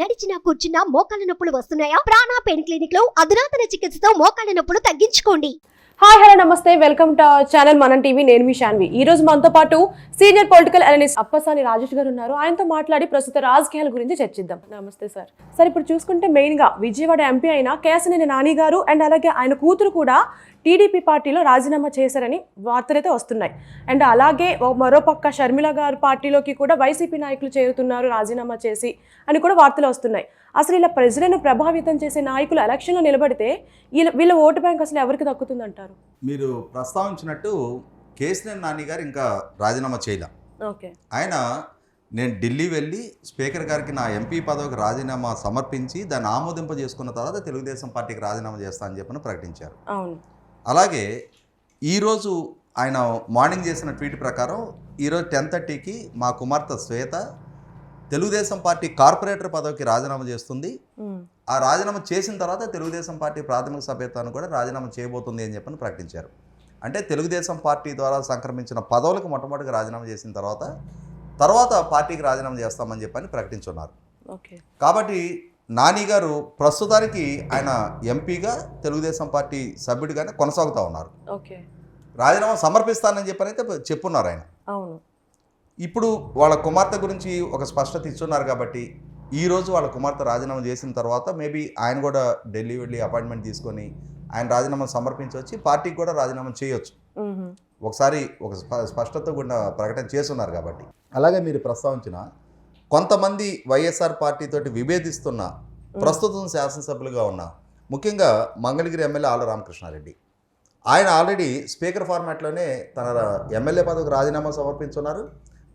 నడిచినా కూర్చున్నా మోకాళ్ళ నొప్పులు వస్తున్నాయా? ప్రాణ పెయిన్ క్లినిక్ లో అధునాతన చికిత్సతో మోకాళ్ళ నొప్పులు తగ్గించుకోండి. హాయ్ హలో నమస్తే, వెల్కమ్ టు అవర్ ఛానల్ మనం టీవీ. నేను మీ శాన్వి. ఈ రోజు మనతో పాటు senior political analyst Appasani Rajesh గారు ఉన్నారు. ఆయనతో మాట్లాడి ప్రస్తుత రాజకీయాల గురించి చర్చిద్దాం. నమస్తే సార్. సార్, ఇప్పుడు చూసుకుంటే మెయిన్ గా విజయవాడ ఎంపీ అయిన కేశినేని నాని గారు అండ్ అలాగే ఆయన కూతురు కూడా టీడీపీ పార్టీలో రాజీనామా చేశారని వార్తలైతే వస్తున్నాయి. అండ్ అలాగే మరోపక్క షర్మిల గారు పార్టీలోకి కూడా వైసీపీ నాయకులు చేరుతున్నారు రాజీనామా చేసి అని కూడా వార్తలు వస్తున్నాయి. అసలు ఇలా ప్రజలను ప్రభావితం చేసే నాయకులు ఎలక్షన్లో నిలబడితే వీళ్ళ ఓటు బ్యాంక్ అసలు ఎవరికి దక్కుతుందంటారు? మీరు ప్రస్తావించినట్టు కేశినేని నాని గారు ఇంకా రాజీనామా చేయలే. ఓకే. ఆయన నేను ఢిల్లీ వెళ్ళి స్పీకర్ గారికి నా ఎంపీ పదవికి రాజీనామా సమర్పించి దాన్ని ఆమోదింపజేసుకున్న తర్వాత తెలుగుదేశం పార్టీకి రాజీనామా చేస్తా అని చెప్పని ప్రకటించారు. అవును. అలాగే ఈరోజు ఆయన మార్నింగ్ చేసిన ట్వీట్ ప్రకారం ఈరోజు 10:30కి మా కుమార్తె శ్వేత తెలుగుదేశం పార్టీ కార్పొరేటర్ పదవికి రాజీనామా చేస్తుంది. ఆ రాజీనామా చేసిన తర్వాత తెలుగుదేశం పార్టీ ప్రాథమిక సభ్యత్వాన్ని కూడా రాజీనామా చేయబోతుంది అని చెప్పని ప్రకటించారు. అంటే తెలుగుదేశం పార్టీ ద్వారా సంక్రమించిన పదవులకు మొట్టమొదటిగా రాజీనామా చేసిన తర్వాత పార్టీకి రాజీనామా చేస్తామని చెప్పని ప్రకటించున్నారు. ఓకే. కాబట్టి నాని గారు ప్రస్తుతానికి ఆయన ఎంపీగా తెలుగుదేశం పార్టీ సభ్యుడిగానే కొనసాగుతూ ఉన్నారు. ఓకే. రాజీనామా సమర్పిస్తానని చెప్పని అయితే చెప్పున్నారు ఆయన. అవును. ఇప్పుడు వాళ్ళ కుమార్తె గురించి ఒక స్పష్టత ఇస్తున్నారు కాబట్టి ఈరోజు వాళ్ళ కుమార్తె రాజీనామా చేసిన తర్వాత మేబీ ఆయన కూడా ఢిల్లీ వెళ్ళి అపాయింట్మెంట్ తీసుకొని ఆయన రాజీనామా సమర్పించి వచ్చి పార్టీకి కూడా రాజీనామా చేయొచ్చు. ఒకసారి ఒక స్పష్టత కూడా ప్రకటన చేస్తున్నారు కాబట్టి. అలాగే మీరు ప్రస్తావించిన కొంతమంది వైఎస్ఆర్ పార్టీతోటి విభేదిస్తున్న ప్రస్తుతం శాసనసభ్యులుగా ఉన్న ముఖ్యంగా మంగళగిరి ఎమ్మెల్యే ఆళ్ల రామకృష్ణారెడ్డి, ఆయన ఆల్రెడీ స్పీకర్ ఫార్మాట్లోనే తన ఎమ్మెల్యే పదవికి రాజీనామా సమర్పించున్నారు.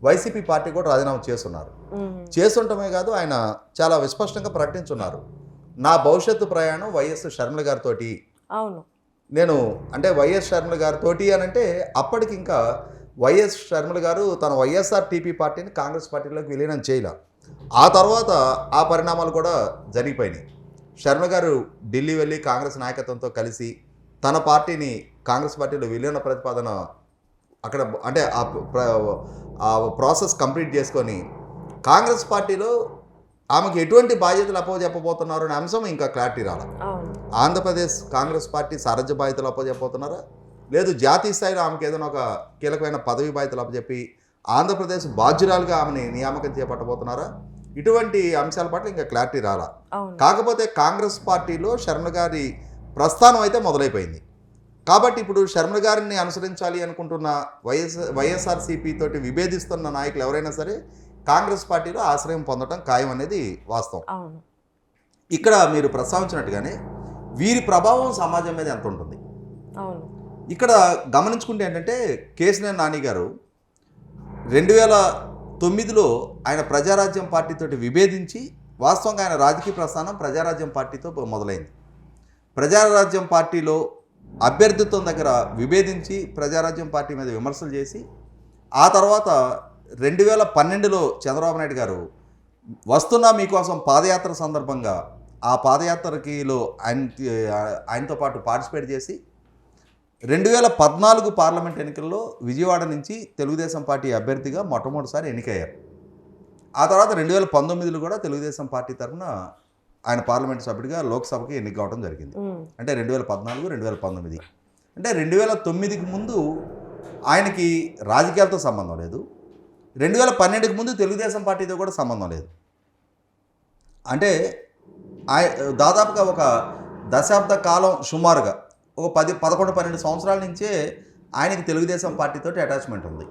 వైసీపీ పార్టీ కూడా రాజీనామా చేస్తున్నారు. చేస్తుంటమే కాదు, ఆయన చాలా విస్పష్టంగా ప్రకటించున్నారు, నా భవిష్యత్తు ప్రయాణం వైఎస్ షర్మిల గారితో. అవును. నేను అంటే వైఎస్ షర్మిల గారితోటి అని అంటే అప్పటికి ఇంకా వైఎస్ షర్మిల గారు తన వైఎస్ఆర్ టీపీ పార్టీని కాంగ్రెస్ పార్టీలోకి విలీనం చేయలే. ఆ తర్వాత ఆ పరిణామాలు కూడా జరిగిపోయినాయి. షర్మిల గారు ఢిల్లీ వెళ్ళి కాంగ్రెస్ నాయకత్వంతో కలిసి తన పార్టీని కాంగ్రెస్ పార్టీలో విలీన ప్రతిపాదన అక్కడ అంటే ఆ ప్రాసెస్ కంప్లీట్ చేసుకొని కాంగ్రెస్ పార్టీలో ఆమెకు ఎటువంటి బాధ్యతలు అప్పచెప్పబోతున్నారు అనే అంశం ఇంకా క్లారిటీ రాలేదు. ఆంధ్రప్రదేశ్ కాంగ్రెస్ పార్టీ సారథ్య బాధ్యతలు అప్పచెప్పబోతున్నారా, లేదు జాతీయ స్థాయిలో ఆమెకు ఏదైనా ఒక కీలకమైన పదవి బాధ్యతలు అప్పచెప్పి ఆంధ్రప్రదేశ్ బాధ్యురాలుగా ఆమెని నియామకం చేపట్టబోతున్నారా, ఇటువంటి అంశాల పట్ల ఇంకా క్లారిటీ రాలా. కాకపోతే కాంగ్రెస్ పార్టీలో షర్మిల గారి ప్రస్థానం అయితే మొదలైపోయింది. కాబట్టి ఇప్పుడు షర్మిల గారిని అనుసరించాలి అనుకుంటున్న వైఎస్ఆర్సీపీ తోటి విభేదిస్తున్న నాయకులు ఎవరైనా సరే కాంగ్రెస్ పార్టీలో ఆశ్రయం పొందడం ఖాయం అనేది వాస్తవం. ఇక్కడ మీరు ప్రస్తావించినట్టుగానే వీరి ప్రభావం సమాజం మీద ఎంత ఉంటుంది ఇక్కడ గమనించుకుంటే ఏంటంటే కేశినేని నాని గారు 2009లో ఆయన ప్రజారాజ్యం పార్టీతోటి విభేదించి వాస్తవంగా ఆయన రాజకీయ ప్రస్థానం ప్రజారాజ్యం పార్టీతో మొదలైంది. ప్రజారాజ్యం పార్టీలో అభ్యర్థిత్వం దగ్గర విభేదించి ప్రజారాజ్యం పార్టీ మీద విమర్శలు చేసి ఆ తర్వాత 2012లో చంద్రబాబు నాయుడు గారు వస్తున్నా మీకోసం పాదయాత్ర సందర్భంగా ఆ పాదయాత్రకిలో ఆయనతో పాటు పార్టిసిపేట్ చేసి 2014 పార్లమెంట్ ఎన్నికల్లో విజయవాడ నుంచి తెలుగుదేశం పార్టీ అభ్యర్థిగా మొట్టమొదటిసారి ఎన్నికయ్యారు. ఆ తర్వాత 2019లో కూడా తెలుగుదేశం పార్టీ తరఫున ఆయన పార్లమెంట్ సభ్యుడిగా లోక్సభకి ఎన్నిక కావడం జరిగింది. అంటే 2014, 2019. అంటే 2009కి ముందు ఆయనకి రాజకీయాలతో సంబంధం లేదు, 2012కి ముందు తెలుగుదేశం పార్టీతో కూడా సంబంధం లేదు. అంటే దాదాపుగా ఒక దశాబ్ద కాలం సుమారుగా ఒక 11-12 సంవత్సరాల నుంచే ఆయనకి తెలుగుదేశం పార్టీతో అటాచ్మెంట్ ఉంది.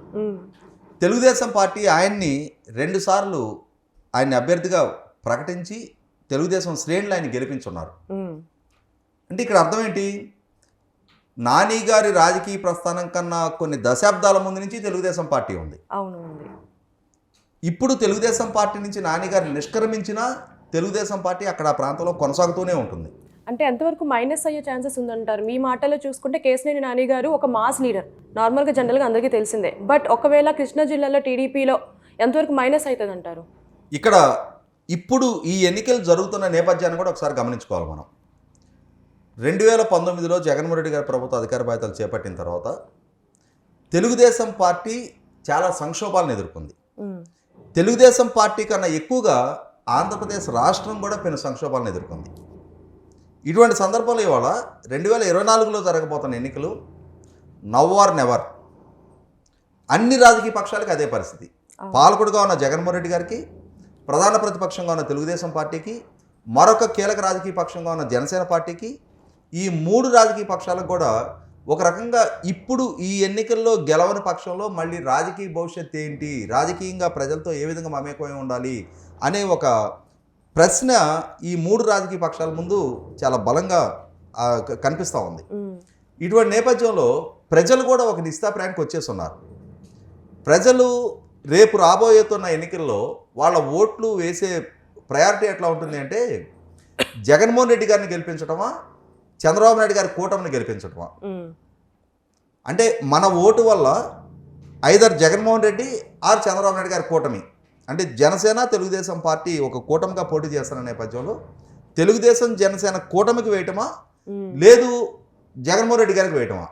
తెలుగుదేశం పార్టీ ఆయన్ని 2 సార్లు ఆయన్ని అభ్యర్థిగా ప్రకటించి తెలుగుదేశం శ్రేణులు ఆయన గెలిపించున్నారు. అంటే ఇక్కడ అర్థం ఏంటి, నాని గారి రాజకీయ ప్రస్థానం కన్నా కొన్ని దశాబ్దాల ముందు నుంచి తెలుగుదేశం పార్టీ ఉంది. ఇప్పుడు తెలుగుదేశం పార్టీ నుంచి నాని గారు నిష్క్రమించినా తెలుగుదేశం పార్టీ అక్కడ ఆ ప్రాంతంలో కొనసాగుతూనే ఉంటుంది. అంటే ఎంతవరకు మైనస్ అయ్యే ఛాన్సెస్ ఉందంటారు? మీ మాటలో చూసుకుంటే కేశినేని నాని గారు ఒక మాస్ లీడర్, నార్మల్గా జనరల్గా అందరికీ తెలిసిందే. బట్ ఒకవేళ కృష్ణా జిల్లాలో టీడీపీలో ఎంతవరకు మైనస్ అవుతుంది అంటారు? ఇక్కడ ఇప్పుడు ఈ ఎన్నికలు జరుగుతున్న నేపథ్యాన్ని కూడా ఒకసారి గమనించుకోవాలి మనం. 2019లో జగన్మోహన్ రెడ్డి గారి ప్రభుత్వ అధికార బాధ్యతలు చేపట్టిన తర్వాత తెలుగుదేశం పార్టీ చాలా సంక్షోభాలను ఎదుర్కొంది. తెలుగుదేశం పార్టీ కన్నా ఎక్కువగా ఆంధ్రప్రదేశ్ రాష్ట్రం కూడా పెను సంక్షోభాలను ఎదుర్కొంది. ఇటువంటి సందర్భంలో ఇవాళ 2024లో జరగబోతున్న ఎన్నికలు నవ్ ఆర్ నెవర్. అన్ని రాజకీయ పక్షాలకు అదే పరిస్థితి. పాలకుడుగా ఉన్న జగన్మోహన్ రెడ్డి గారికి, ప్రధాన ప్రతిపక్షంగా ఉన్న తెలుగుదేశం పార్టీకి, మరొక కీలక రాజకీయ పక్షంగా ఉన్న జనసేన పార్టీకి, ఈ 3 రాజకీయ పక్షాలకు కూడా ఒక రకంగా ఇప్పుడు ఈ ఎన్నికల్లో గెలవని పక్షంలో మళ్ళీ రాజకీయ భవిష్యత్తు ఏంటి, రాజకీయంగా ప్రజలతో ఏ విధంగా మమేకమై ఉండాలి అనే ఒక ప్రశ్న ఈ 3 రాజకీయ పక్షాల ముందు చాలా బలంగా కనిపిస్తూ ఉంది. ఇటువంటి నేపథ్యంలో ప్రజలు కూడా ఒక నిస్తాప్రాయానికి వచ్చేస్తున్నారు. ప్రజలు రేపు రాబోయేతున్న ఎన్నికల్లో వాళ్ళ ఓట్లు వేసే ప్రయారిటీ ఎట్లా ఉంటుంది అంటే, జగన్మోహన్ రెడ్డి గారిని గెలిపించడమా, చంద్రబాబు నాయుడు గారి కూటమిని గెలిపించడమా. అంటే మన ఓటు వల్ల ఐదర్ జగన్మోహన్ రెడ్డి ఆర్ చంద్రబాబు నాయుడు గారి కూటమి, అంటే జనసేన తెలుగుదేశం పార్టీ ఒక కూటమిగా పోటీ చేస్తున్న నేపథ్యంలో తెలుగుదేశం జనసేన కూటమికి వేయటమా, లేదు జగన్మోహన్ రెడ్డి గారికి వేయటమా.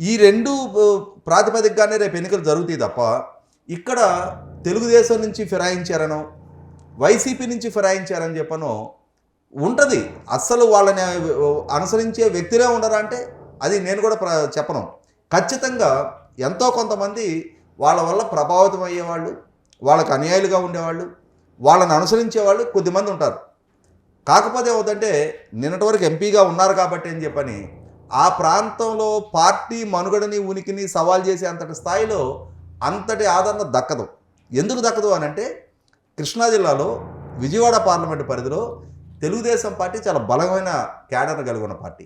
ఈ 2 ప్రాతిపదికగానే రేపు ఎన్నికలు జరుగుతాయి తప్ప ఇక్కడ తెలుగుదేశం నుంచి ఫిరాయించారనో, వైసీపీ నుంచి ఫిరాయించారని చెప్పనో ఉంటుంది. అస్సలు వాళ్ళని అనుసరించే వ్యక్తులే ఉండరా అంటే అది నేను కూడా చెప్పను. ఖచ్చితంగా ఎంతో కొంతమంది వాళ్ళ వల్ల ప్రభావితం అయ్యేవాళ్ళు, వాళ్ళకు అనుయాయులుగా ఉండేవాళ్ళు, వాళ్ళని అనుసరించేవాళ్ళు కొద్దిమంది ఉంటారు. కాకపోతే ఏమవుతుందంటే నిన్నటి వరకు ఎంపీగా ఉన్నారు కాబట్టి అని చెప్పని ఆ ప్రాంతంలో పార్టీ మనుగడని ఉనికిని సవాల్ చేసే అంతటి స్థాయిలో అంతటి ఆదరణ దక్కదు. ఎందుకు దక్కదు అని అంటే, కృష్ణా జిల్లాలో విజయవాడ పార్లమెంటు పరిధిలో తెలుగుదేశం పార్టీ చాలా బలమైన క్యాడర్ కలిగి ఉన్న పార్టీ,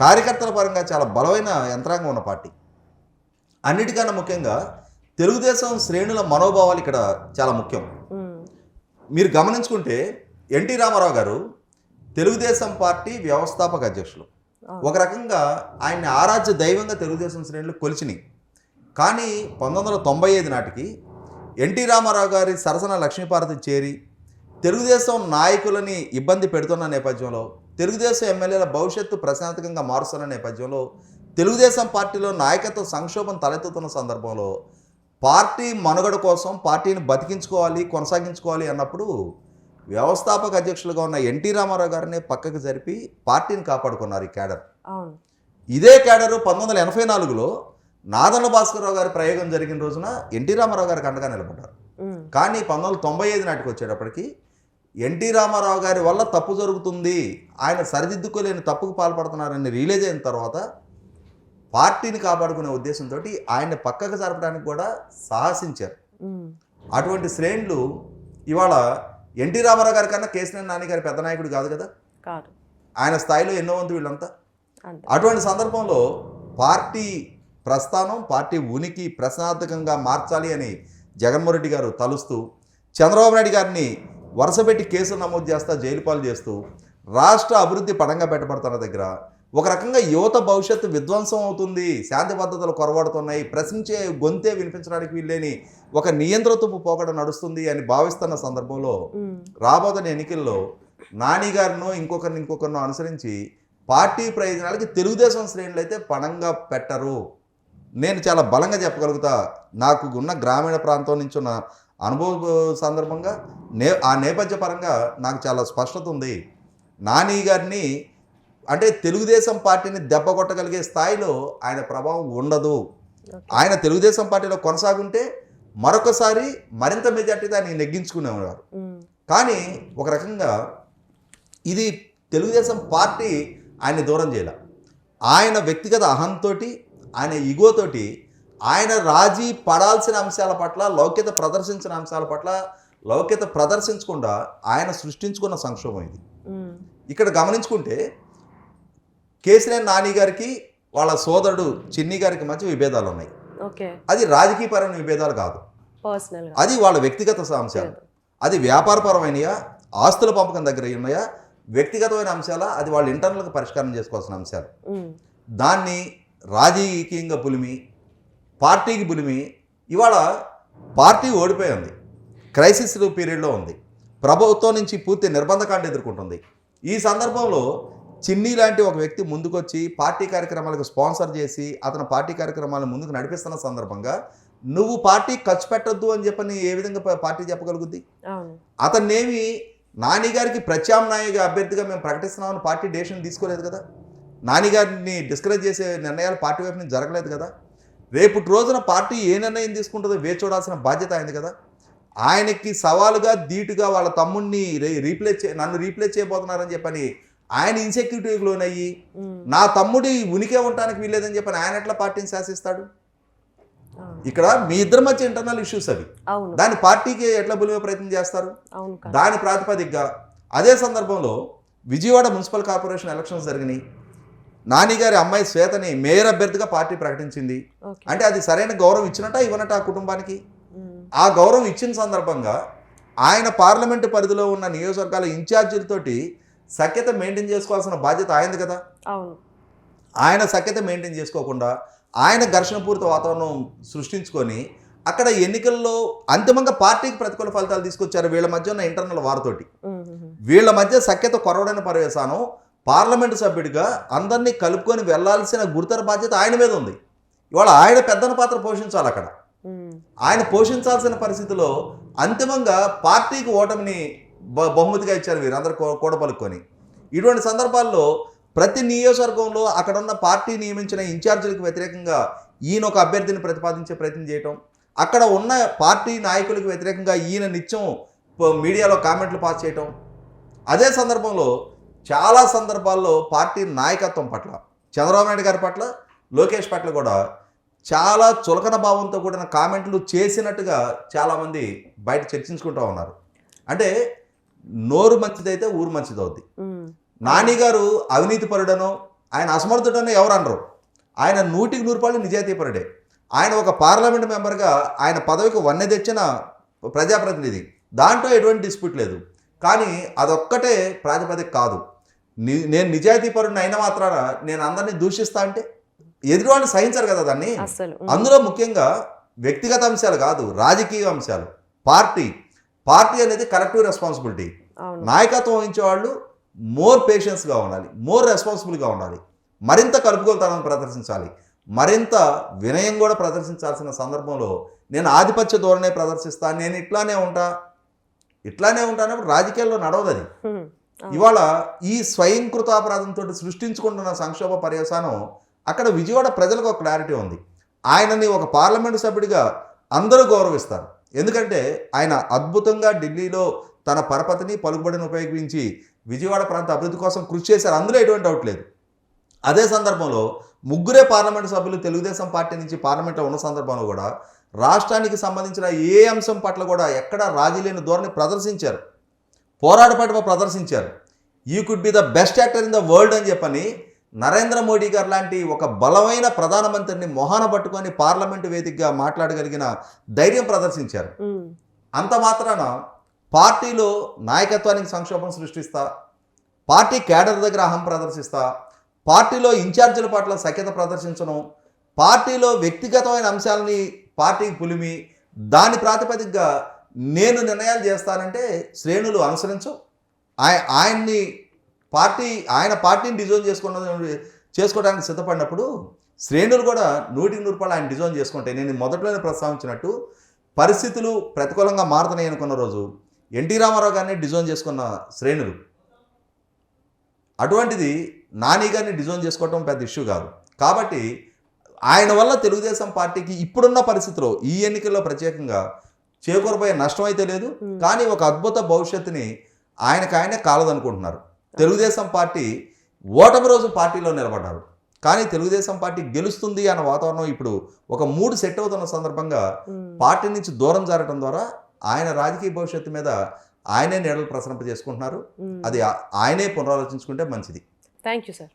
కార్యకర్తల పరంగా చాలా బలమైన యంత్రాంగం ఉన్న పార్టీ. అన్నిటికన్నా ముఖ్యంగా తెలుగుదేశం శ్రేణుల మనోభావాలు ఇక్కడ చాలా ముఖ్యం. మీరు గమనించుకుంటే ఎన్టీ రామారావు గారు తెలుగుదేశం పార్టీ వ్యవస్థాపక అధ్యక్షులు. ఒక రకంగా ఆయన్ని ఆరాధ్య దైవంగా తెలుగుదేశం శ్రేణులు కొలిచినాయి. కానీ 1995 నాటికి ఎన్టీ రామారావు గారి సరసన లక్ష్మీపార్వతి చేరి తెలుగుదేశం నాయకులని ఇబ్బంది పెడుతున్న నేపథ్యంలో, తెలుగుదేశం ఎమ్మెల్యేల భవిష్యత్తు ప్రశాంతంగా మారుస్తున్న నేపథ్యంలో, తెలుగుదేశం పార్టీలో నాయకత్వ సంక్షోభం తలెత్తుతున్న సందర్భంలో పార్టీ మనుగడ కోసం పార్టీని బతికించుకోవాలి, కొనసాగించుకోవాలి అన్నప్పుడు వ్యవస్థాపక అధ్యక్షులుగా ఉన్న ఎన్టీ రామారావు గారిని పక్కకు జరిపి పార్టీని కాపాడుకున్నారు ఈ క్యాడర్. ఇదే క్యాడరు 1984లో నాదన్న భాస్కరరావు గారి ప్రయోగం జరిగిన రోజున ఎన్టీ రామారావు గారికి అండగా నిలబడ్డారు. కానీ 1995 నాటికి వచ్చేటప్పటికి ఎన్టీ రామారావు గారి వల్ల తప్పు జరుగుతుంది, ఆయన సరిదిద్దుకోలేని తప్పుకు పాల్పడుతున్నారని రియలైజ్ అయిన తర్వాత పార్టీని కాపాడుకునే ఉద్దేశంతో ఆయన్ని పక్కకు జరపడానికి కూడా సాహసించారు. అటువంటి శ్రేణులు ఇవాళ ఎన్టీ రామారావు గారి కన్నా కేసీఆర్ నాని గారి పెద్ద నాయకుడు కాదు కదా, ఆయన స్థాయిలో ఎన్నో వంతు వీళ్ళంతా. అటువంటి సందర్భంలో పార్టీ ప్రస్థానం, పార్టీ ఉనికి ప్రశ్నార్థకంగా మార్చాలి అని జగన్మోహన్ రెడ్డి గారు తలుస్తూ, చంద్రబాబు నాయుడు గారిని వరుసపెట్టి కేసులు నమోదు చేస్తా జైలు పాలు చేస్తూ రాష్ట్ర అభివృద్ధి పడంగా పెట్టబడుతున్న దగ్గర ఒక రకంగా యువత భవిష్యత్తు విధ్వంసం అవుతుంది, శాంతి భద్రతలు కొరవడుతున్నాయి, ప్రశ్నించే గొంతే వినిపించడానికి వీల్లేని ఒక నియంత్రితపు పోకడ నడుస్తుంది అని భావిస్తున్న సందర్భంలో రాబోతున్న ఎన్నికల్లో నాని గారినో ఇంకొకరినో అనుసరించి పార్టీ ప్రయోజనాలకి తెలుగుదేశం శ్రేణులు అయితే పణంగా పెట్టరు. నేను చాలా బలంగా చెప్పగలుగుతా. నాకు ఉన్న గ్రామీణ ప్రాంతం నుంచి ఉన్న అనుభవ సందర్భంగా ఆ నేపథ్య పరంగా నాకు చాలా స్పష్టత ఉంది. నాని గారిని అంటే తెలుగుదేశం పార్టీని దెబ్బ కొట్టగలిగే స్థాయిలో ఆయన ప్రభావం ఉండదు. ఆయన తెలుగుదేశం పార్టీలో కొనసాగుంటే మరొకసారి మరింత మెజార్టీ దాన్ని నెగ్గించుకునేవారు. కానీ ఒక రకంగా ఇది తెలుగుదేశం పార్టీ ఆయన్ని దూరం చేయాల. ఆయన వ్యక్తిగత అహంతో, ఆయన ఈగోతోటి ఆయన రాజీ పడాల్సిన అంశాల పట్ల, లౌక్యత ప్రదర్శించిన అంశాల పట్ల లౌక్యత ప్రదర్శించకుండా ఆయన సృష్టించుకున్న సంక్షోభం ఇది. ఇక్కడ గమనించుకుంటే కేసీఆర్ నాని గారికి వాళ్ళ సోదరుడు చిన్ని గారికి మధ్య విభేదాలు ఉన్నాయి. అది రాజకీయపరమైన విభేదాలు కాదు, అది వాళ్ళ వ్యక్తిగత అంశాలు. అది వ్యాపారపరమైనయా, ఆస్తుల పంపకం దగ్గర ఉన్నాయా, వ్యక్తిగతమైన అంశాలా, అది వాళ్ళ ఇంటర్నల్గా పరిష్కారం చేసుకోవాల్సిన అంశాలు. దాన్ని రాజకీయంగా పులిమి, పార్టీకి పులిమి. ఇవాళ పార్టీ ఓడిపోయింది, క్రైసిస్ పీరియడ్లో ఉంది, ప్రభుత్వం నుంచి పూర్తి నిర్బంధకాండ ఎదుర్కొంటుంది. ఈ సందర్భంలో చిన్ని లాంటి ఒక వ్యక్తి ముందుకొచ్చి పార్టీ కార్యక్రమాలకు స్పాన్సర్ చేసి అతను పార్టీ కార్యక్రమాలను ముందుకు నడిపిస్తున్న సందర్భంగా నువ్వు పార్టీ ఖర్చు పెట్టొద్దు అని చెప్పని ఏ విధంగా పార్టీ చెప్పగలుగుద్ది? అవును. అతన్నేమి నాని గారికి ప్రత్యామ్నాయ అభ్యర్థిగా మేము ప్రకటిస్తున్నామని పార్టీ డెసిషన్ తీసుకోలేదు కదా. నాని గారిని డిస్కరేజ్ చేసే నిర్ణయాలు పార్టీ వైపు నుంచి జరగలేదు కదా. రేపటి రోజున పార్టీ ఏ నిర్ణయం తీసుకుంటుందో వేచి చూడాల్సిన బాధ్యత అయింది కదా. ఆయనకి సవాలుగా ధీటుగా వాళ్ళ తమ్ముడిని నన్ను రీప్లేస్ చేయబోతున్నారని చెప్పని ఆయన ఇన్సెక్యూరిటీకి లోనయ్యి నా తమ్ముడి ఉనికి ఉండటానికి వీల్లేదని చెప్పని ఆయన ఎట్లా పార్టీని శాసిస్తాడు? ఇక్కడ మీ ఇద్దరి మధ్య ఇంటర్నల్ ఇష్యూస్ అవి. దాని పార్టీకి ఎట్లా బులిమే ప్రయత్నం చేస్తారు? దాని ప్రాతిపదికగా అదే సందర్భంలో విజయవాడ మున్సిపల్ కార్పొరేషన్ ఎలక్షన్స్ జరిగినాయి. నాని గారి అమ్మాయి శ్వేతని మేయర్ అభ్యర్థిగా పార్టీ ప్రకటించింది. అంటే అది సరైన గౌరవం ఇచ్చినట్ట ఇవ్వనట్ట ఆ కుటుంబానికి? ఆ గౌరవం ఇచ్చిన సందర్భంగా ఆయన పార్లమెంటు పరిధిలో ఉన్న నియోజకవర్గాల ఇన్ఛార్జీలతోటి సఖ్యత మెయింటైన్ చేసుకోవాల్సిన బాధ్యత ఆయనది కదా. ఆయన సఖ్యత మెయింటైన్ చేసుకోకుండా ఆయన ఘర్షణపూరిత వాతావరణం సృష్టించుకొని అక్కడ ఎన్నికల్లో అంతిమంగా పార్టీకి ప్రతికూల ఫలితాలు తీసుకొచ్చారు. వీళ్ళ మధ్య ఉన్న ఇంటర్నల్ వారితోటి వీళ్ళ మధ్య సఖ్యత కొరవడైన పర్యవసానం పార్లమెంటు సభ్యుడిగా అందరినీ కలుపుకొని వెళ్లాల్సిన గురుతర బాధ్యత ఆయన మీద ఉంది. ఇవాళ ఆయన పెద్దన పాత్ర పోషించాలి. అక్కడ ఆయన పోషించాల్సిన పరిస్థితిలో అంతిమంగా పార్టీకి ఓటమిని బహుమతిగా ఇచ్చారు వీరందరూ కూడపలుకొని. ఇటువంటి సందర్భాల్లో ప్రతి నియోజకవర్గంలో అక్కడ ఉన్న పార్టీ నియమించిన ఇన్ఛార్జీలకు వ్యతిరేకంగా ఈయన ఒక అభ్యర్థిని ప్రతిపాదించే ప్రయత్నం చేయటం, అక్కడ ఉన్న పార్టీ నాయకులకు వ్యతిరేకంగా ఈయన నిత్యం మీడియాలో కామెంట్లు పాస్ చేయటం. అదే సందర్భంలో చాలా సందర్భాల్లో పార్టీ నాయకత్వం పట్ల, చంద్రబాబు నాయుడు గారి పట్ల, లోకేష్ పట్ల కూడా చాలా చులకన భావంతో కూడిన కామెంట్లు చేసినట్టుగా చాలామంది బయట చర్చించుకుంటూ ఉన్నారు. అంటే నోరు మంచిదైతే ఊరు మంచిదవుద్ది. నాని గారు అవినీతి పరుడనో ఆయన అసమర్థుడనో ఎవరు అనరు. ఆయన 100% నిజాయితీపరుడే. ఆయన ఒక పార్లమెంట్ మెంబర్గా ఆయన పదవికి వన్నె తెచ్చిన ప్రజాప్రతినిధి. దాంట్లో ఎటువంటి డిస్ప్యూట్ లేదు. కానీ అదొక్కటే ప్రాతిపదిక కాదు. నేను నిజాయితీపరుడిని అయిన మాత్రాన నేను అందరినీ దూషిస్తా అంటే ఎదురు వాళ్ళు సహించరు కదా దాన్ని. అందులో ముఖ్యంగా వ్యక్తిగత అంశాలు కాదు, రాజకీయ అంశాలు. పార్టీ అనేది కలెక్టివ్ రెస్పాన్సిబిలిటీ. నాయకత్వం వహించే వాళ్ళు మోర్ పేషెన్స్గా ఉండాలి, మోర్ రెస్పాన్సిబుల్గా ఉండాలి, మరింత కలుపుకొలతనం ప్రదర్శించాలి, మరింత వినయం కూడా ప్రదర్శించాల్సిన సందర్భంలో నేను ఆధిపత్య ధోరణే ప్రదర్శిస్తాను, నేను ఇట్లానే ఉంటానప్పుడు రాజకీయాల్లో నడవదు అది. ఇవాళ ఈ స్వయంకృతాపరాధంతో సృష్టించుకుంటున్న సంక్షోభ పర్యవసానం అక్కడ విజయవాడ ప్రజలకు ఒక క్లారిటీ ఉంది. ఆయనని ఒక పార్లమెంటు సభ్యుడిగా అందరూ గౌరవిస్తారు. ఎందుకంటే ఆయన అద్భుతంగా ఢిల్లీలో తన పరపతిని పలుకుబడిని ఉపయోగించి విజయవాడ ప్రాంత అభివృద్ధి కోసం కృషి చేశారు. అందులో ఎటువంటి డౌట్ లేదు. అదే సందర్భంలో ముగ్గురే పార్లమెంటు సభ్యులు తెలుగుదేశం పార్టీ నుంచి పార్లమెంట్లో ఉన్న సందర్భంలో కూడా రాష్ట్రానికి సంబంధించిన ఏ అంశం పట్ల కూడా ఎక్కడా రాజీ లేని ధోరణి ప్రదర్శించారు, పోరాటపటిమ ప్రదర్శించారు. You could be the best actor in the world అని చెప్పని నరేంద్ర మోడీ గారు లాంటి ఒక బలమైన ప్రధానమంత్రిని మొహాన పట్టుకొని పార్లమెంటు వేదికగా మాట్లాడగలిగిన ధైర్యం ప్రదర్శించారు. అంత మాత్రాన పార్టీలో నాయకత్వానికి సంక్షోభం సృష్టిస్తా, పార్టీ కేడర్ దగ్గర అహం ప్రదర్శిస్తా, పార్టీలో ఇన్ఛార్జీల పట్ల సఖ్యత ప్రదర్శించడం, పార్టీలో వ్యక్తిగతమైన అంశాలని పార్టీకి పులిమి దాని ప్రాతిపదికగా నేను నిర్ణయాలు చేస్తానంటే శ్రేణులు అనుసరించు. ఆయన పార్టీని డిజైన్ చేసుకోవడానికి సిద్ధపడినప్పుడు శ్రేణులు కూడా 100% ఆయన డిజైన్ చేసుకుంటాయి. నేను మొదట్లోనే ప్రస్తావించినట్టు పరిస్థితులు ప్రతికూలంగా మారుతున్నాయి అనుకున్న రోజు ఎన్టీ రామారావు గారిని డిజైన్ చేసుకున్న శ్రేణులు. అటువంటిది నాని గారిని డిజైన్ చేసుకోవటం పెద్ద ఇష్యూ కాదు. కాబట్టి ఆయన వల్ల తెలుగుదేశం పార్టీకి ఇప్పుడున్న పరిస్థితిలో ఈ ఎన్నికల్లో ప్రత్యేకంగా చేకూరబోయే నష్టం అయితే లేదు. కానీ ఒక అద్భుత భవిష్యత్తుని ఆయనకాయనే కాలదనుకుంటున్నారు. తెలుగుదేశం పార్టీ ఓటమి రోజు పార్టీలో నిలబడ్డారు. కానీ తెలుగుదేశం పార్టీ గెలుస్తుంది అన్న వాతావరణం ఇప్పుడు ఒక 3 సెట్ అవుతున్న సందర్భంగా పార్టీ నుంచి దూరం జరగడం ద్వారా ఆయన రాజకీయ భవిష్యత్తు మీద ఆయనే నీడలు ప్రసరింపజేసుకుంటున్నారు. అది ఆయనే పునరాలోచించుకుంటే మంచిది. Thank you sir.